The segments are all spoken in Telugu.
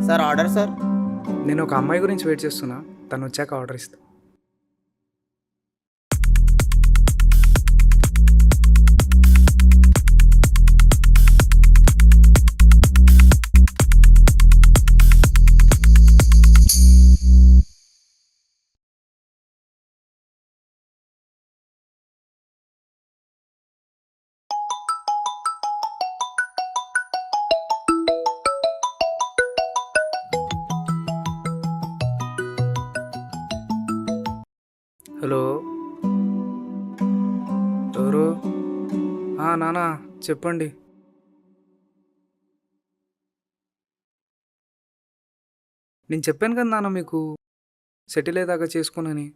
Sir order sir. నేను ఒక అమ్మాయి గురించి వెయిట్ చేస్తున్నా, తను వచ్చాక ఆర్డర్ ఇస్తా. హలో, ఎవరు? నానా చెప్పండి. నేను చెప్పాను కదా నాన్న మీకు సెటిల్ అయ్యేదాకా చేసుకోనని.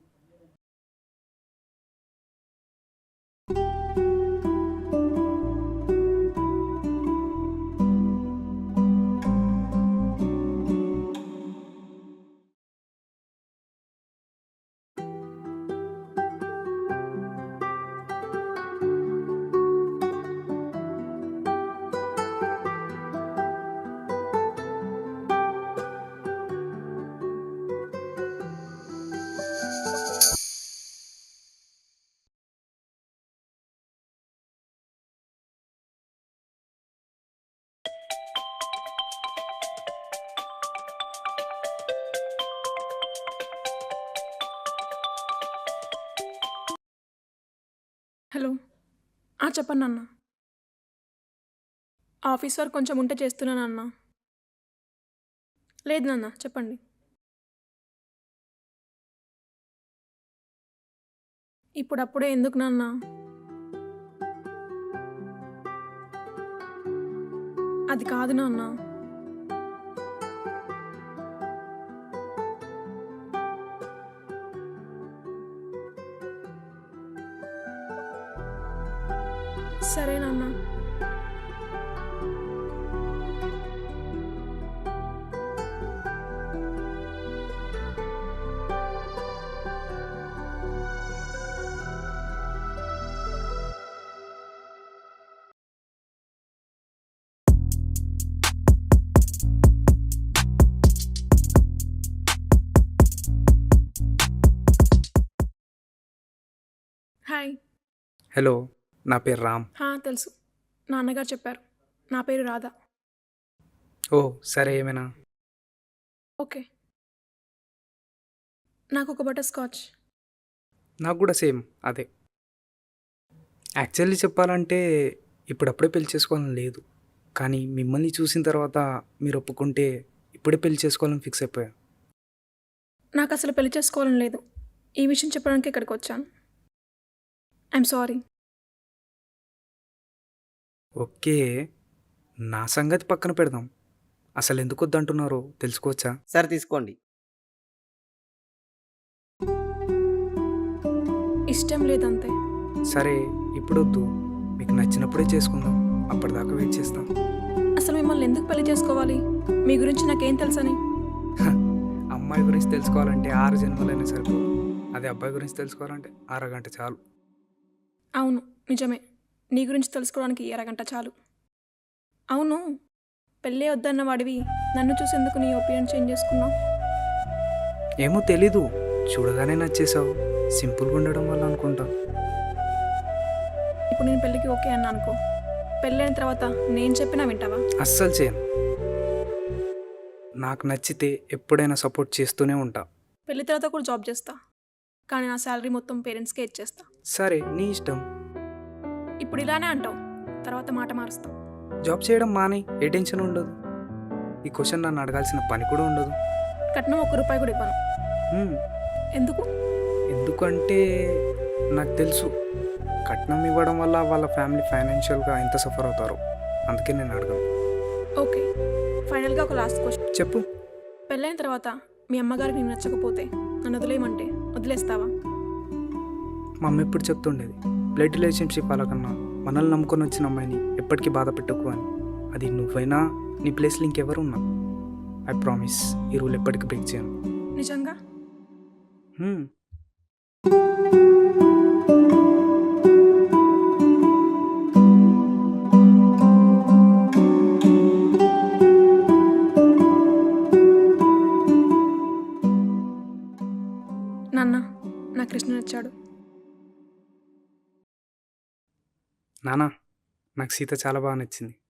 హలో. చెప్పండి అన్న. ఆఫీస్ వర్క్ కొంచెం ఉంటే చేస్తున్నాను అన్న. లేదు నాన్న, చెప్పండి. ఇప్పుడప్పుడే ఎందుకు నాన్న? అది కాదు నాన్న. సరే నాన్న. హాయ్. హలో, నా పేరు రామ్. తెలుసు, నాన్నగారు చెప్పారు. నా పేరు రాధా. ఓ సరే, ఏమైనా? ఓకే. నాకు ఒక బటర్ స్కాచ్. నాకు కూడా సేమ్ అదే. యాక్చువల్లీ చెప్పాలంటే ఇప్పుడప్పుడే పెళ్లి చేసుకోవాలని లేదు, కానీ మిమ్మల్ని చూసిన తర్వాత మీరు ఒప్పుకుంటే ఇప్పుడే పెళ్లి చేసుకోవాలని ఫిక్స్ అయిపోయా. నాకు అసలు పెళ్లి చేసుకోవాలని లేదు. ఈ విషయం చెప్పడానికి ఇక్కడికి వచ్చాను. I'm sorry. ఓకే, నా సంగతి పక్కన పెడదాం. అసలు ఎందుకు వద్దంటున్నారో తెలుసుకోవచ్చా? సార్ తీసుకోండి. ఇష్టం లేదంతే. సరే, ఇప్పుడు వద్దు, మీకు నచ్చినప్పుడే చేసుకుందాం. అప్పటిదాకా వెయిట్ చేస్తాం. అసలు మిమ్మల్ని ఎందుకు పెళ్లి చేసుకోవాలి? మీ గురించి నాకేం తెలుసని? అమ్మాయి గురించి తెలుసుకోవాలంటే 6 జన్మలైనా సరిపోవు. అదే అబ్బాయి గురించి తెలుసుకోవాలంటే అరగంట చాలు. అవును, నిజమే. నీ గురించి తెలుసుకోవడానికి 1 అరగంట చాలు. అవును, పెళ్ళే వద్దన్న వాడివి నన్ను చూసేందుకు నీ ఒపీనియన్ చేంజ్ చేసుకున్నావు? ఏమో తెలీదు, చూడగానే నచ్చేసావు. సింపుల్గా ఉండడం వల్ల అనుకుంటా. ఇప్పుడు నేను పెళ్ళికి ఓకే అన్నా అనుకో, పెళ్ళైన తర్వాత నేను చెప్పినా వింటావా? అస్సలు చేయను. నాకు నచ్చితే ఎప్పుడైనా సపోర్ట్ చేస్తూనే ఉంటా. పెళ్లి తర్వాత కూడా జాబ్ చేస్తా, కానీ నా శాలరీ మొత్తం పేరెంట్స్కే ఇచ్చేస్తా. సరే, నీ ఇష్టం. ఇప్పుడు ఇలానే అంటావు, తర్వాత మాట మారుస్తావు. జాబ్ చేయడం మాని, ఏ టెన్షన్ ఉండదు. ఈ క్వశ్చన్ నన్ను అడగాల్సిన పని కూడా ఉండదు. కట్నం 1 రూపాయి కూడా ఇవ్వను. ఎందుకు? ఎందుకంటే నాకు తెలుసు కట్నం ఇవ్వడం వల్ల వాళ్ళ ఫ్యామిలీ ఫైనాన్షియల్గా ఎంత సఫర్ అవుతారో. అందుకే నేను అడగను. ఓకే, ఫైనల్గా ఒక లాస్ట్ క్వశ్చన్ చెప్పు. పెళ్ళైన తర్వాత మీ అమ్మగారికి నేను నచ్చకపోతే నన్ను వదిలేయమంటే వదిలేస్తావా? మా అమ్మ ఎప్పుడు చెప్తుండేది, బ్లడ్ రిలేషన్షిప్ అలాగన్నా మనల్ని నమ్ముకొని వచ్చిన అమ్మాయిని ఎప్పటికీ బాధ పెట్టకు అని. అది నువ్వైనా నీ ప్లేస్లో ఇంకెవరు ఉన్నా. ఐ ప్రామిస్, ఈ రూల్ ఎప్పటికీ బ్రేక్ చేయను. నిజంగా? కృష్ణ నచ్చాడు. నానా, నాకు సీత చాలా బాగా నచ్చింది.